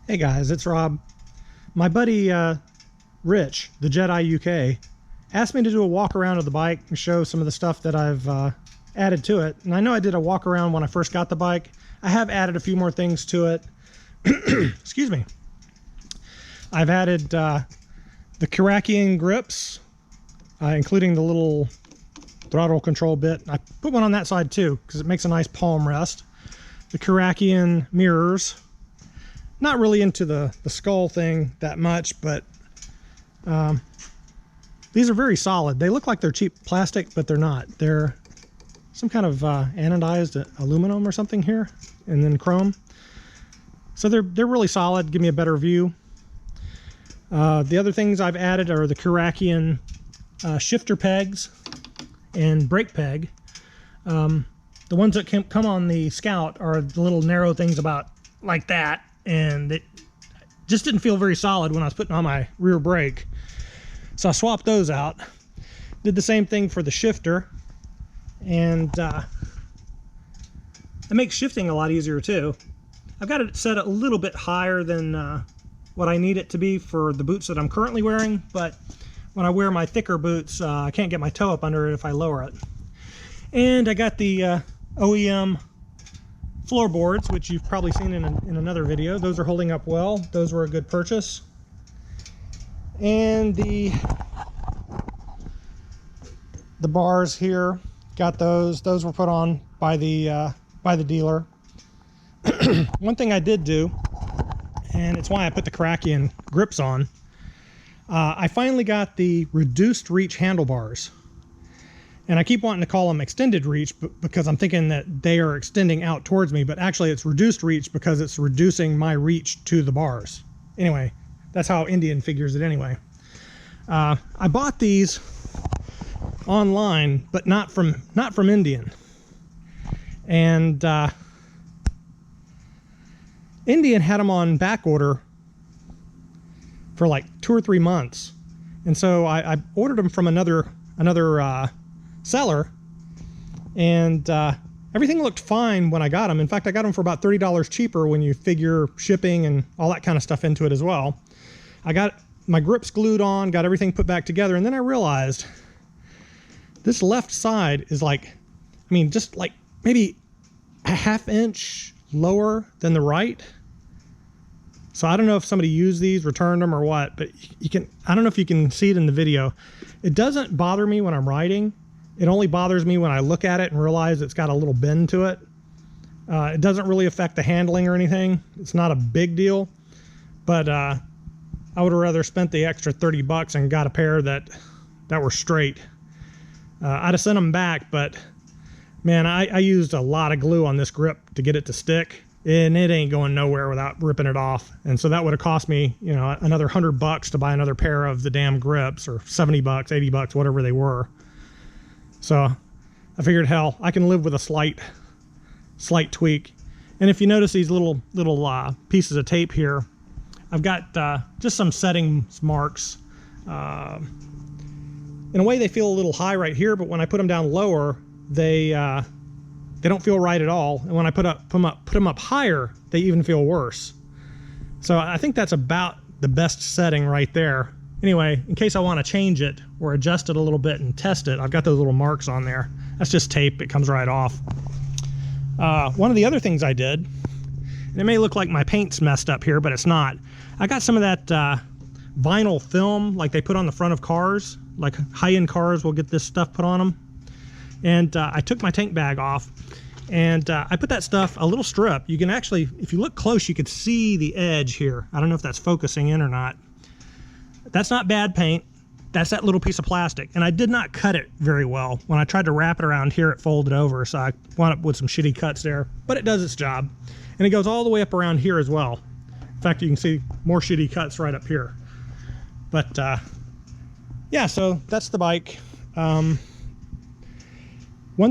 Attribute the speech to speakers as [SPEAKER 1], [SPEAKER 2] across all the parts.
[SPEAKER 1] Hey guys, it's Rob. My buddy Rich, the Jedi UK, asked me to do a walk around of the bike and show some of the stuff that I've added to it. And I know I did a walk around when I first got the bike. I have added a few more things to it. Excuse me. I've added the Karakian grips, including the little throttle control bit. I put one on that side too because it makes a nice palm rest. The Karakian mirrors. Not really into the skull thing that much, but these are very solid. They look like they're cheap plastic, but they're not. They're some kind of anodized aluminum or something here, and then chrome. So they're really solid, give me a better view. The other things I've added are the Karakian shifter pegs and brake peg. The ones that come on the Scout are the little narrow things about like that, and it just didn't feel very solid when I was putting on my rear brake. So I swapped those out. Did the same thing for the shifter, and it makes shifting a lot easier too. I've got it set a little bit higher than what I need it to be for the boots that I'm currently wearing, but when I wear my thicker boots, I can't get my toe up under it if I lower it. And I got the OEM floorboards, which you've probably seen in another video. Those are holding up well. Those were a good purchase. And the bars here, got those. Those were put on by the dealer. One thing I did do, and it's why I put the Karakian grips on, I finally got the reduced reach handlebars. And I keep wanting to call them extended reach because I'm thinking that they are extending out towards me, but actually it's reduced reach because it's reducing my reach to the bars. Anyway, that's how Indian figures it anyway. I bought these online, but not from Indian. And Indian had them on back order for like 2 or 3 months. And so I ordered them from another seller, and everything looked fine when I got them. In fact, I got them for about $30 cheaper when you figure shipping and all that kind of stuff into it as well. I got my grips glued on, got everything put back together, and then I realized this left side is like, I mean, just like maybe a ½ inch lower than the right. So I don't know if somebody used these, returned them or what, but you can, I don't know if you can see it in the video. It doesn't bother me when I'm riding. It only bothers me when I look at it and realize it's got a little bend to it. It doesn't really affect the handling or anything. It's not a big deal, but I would have rather spent the extra 30 bucks and got a pair that were straight. I'd have sent them back, but man, I used a lot of glue on this grip to get it to stick, and it ain't going nowhere without ripping it off. And so that would have cost me, you know, another 100 bucks to buy another pair of the damn grips, or 70 bucks, 80 bucks, whatever they were. So I figured, hell, I can live with a slight tweak. And if you notice these little pieces of tape here, I've got just some settings marks. In a way, they feel a little high right here, but when I put them down lower, they don't feel right at all. And when I put them up higher, they even feel worse. So I think that's about the best setting right there. Anyway, in case I want to change it or adjust it a little bit and test it, I've got those little marks on there. That's just tape. It comes right off. One of the other things I did, and it may look like my paint's messed up here, but it's not. I got some of that vinyl film like they put on the front of cars. Like high-end cars will get this stuff put on them. And I took my tank bag off, and I put that stuff, a little strip. You can actually, if you look close, you could see the edge here. I don't know if that's focusing in or not. That's not bad paint. That's that little piece of plastic. And I did not cut it very well. When I tried to wrap it around here, it folded over, so I wound up with some shitty cuts there. But it does its job. And it goes all the way up around here as well. In fact, you can see more shitty cuts right up here. But yeah, so that's the bike. One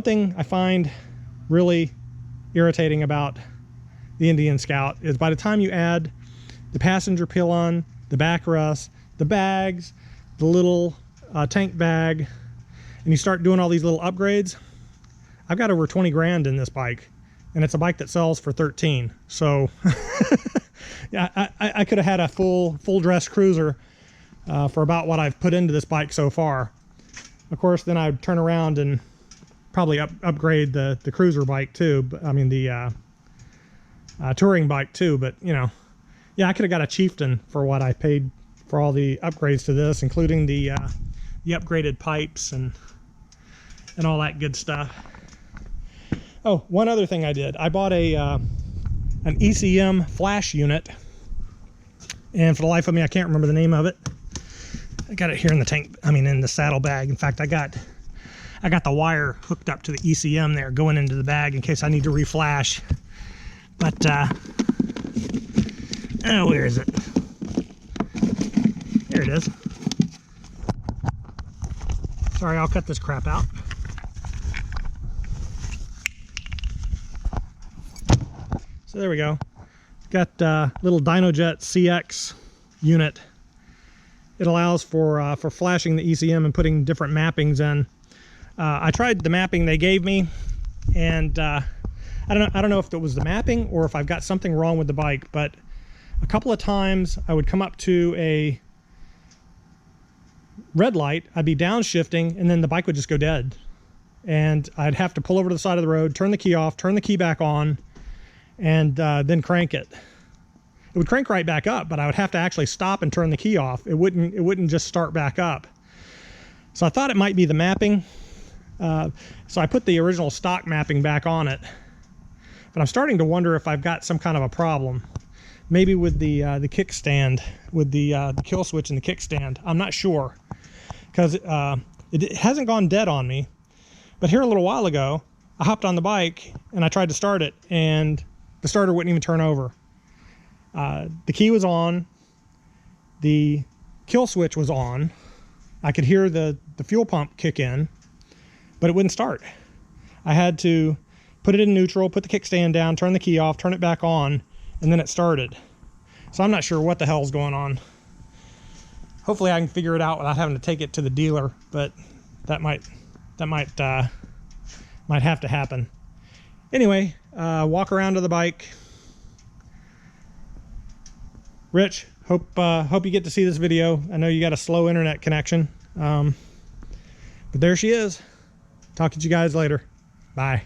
[SPEAKER 1] thing I find really irritating about the Indian Scout is by the time you add the passenger pillon, the backrest, the bags, the little tank bag, and you start doing all these little upgrades, I've got over 20 grand in this bike, and it's a bike that sells for 13. So Yeah, I could have had a full dress cruiser for about what I've put into this bike so far. Of course, then I'd turn around and probably upgrade the cruiser bike too. But I mean the touring bike too. But you know, yeah, I could have got a Chieftain for what I paid for all the upgrades to this, including the upgraded pipes and all that good stuff. Oh, one other thing I did. I bought an ECM flash unit, and for the life of me, I can't remember the name of it. I got it here in the tank. I mean, in the saddle bag. In fact, I got the wire hooked up to the ECM there, going into the bag in case I need to reflash. But oh, where is it? There it is. Sorry, I'll cut this crap out. So there we go. Got little Dynojet CX unit. It allows for flashing the ECM and putting different mappings in. I tried the mapping they gave me, and I don't know if it was the mapping or if I've got something wrong with the bike, but a couple of times I would come up to a red light, I'd be downshifting, and then the bike would just go dead. And I'd have to pull over to the side of the road, turn the key off, turn the key back on, and then crank it. It would crank right back up, but I would have to actually stop and turn the key off. It wouldn't just start back up. So I thought it might be the mapping. So I put the original stock mapping back on it. But I'm starting to wonder if I've got some kind of a problem. Maybe with the kickstand, with the kill switch and the kickstand. I'm not sure, because it hasn't gone dead on me. But here a little while ago, I hopped on the bike and I tried to start it, and the starter wouldn't even turn over. The key was on, the kill switch was on, I could hear the fuel pump kick in, but it wouldn't start. I had to put it in neutral, put the kickstand down, turn the key off, turn it back on, and then it started. So I'm not sure what the hell's going on. Hopefully I can figure it out without having to take it to the dealer, but that might have to happen. Anyway, walk around to the bike. Rich, hope you get to see this video. I know you got a slow internet connection, but there she is. Talk to you guys later. Bye.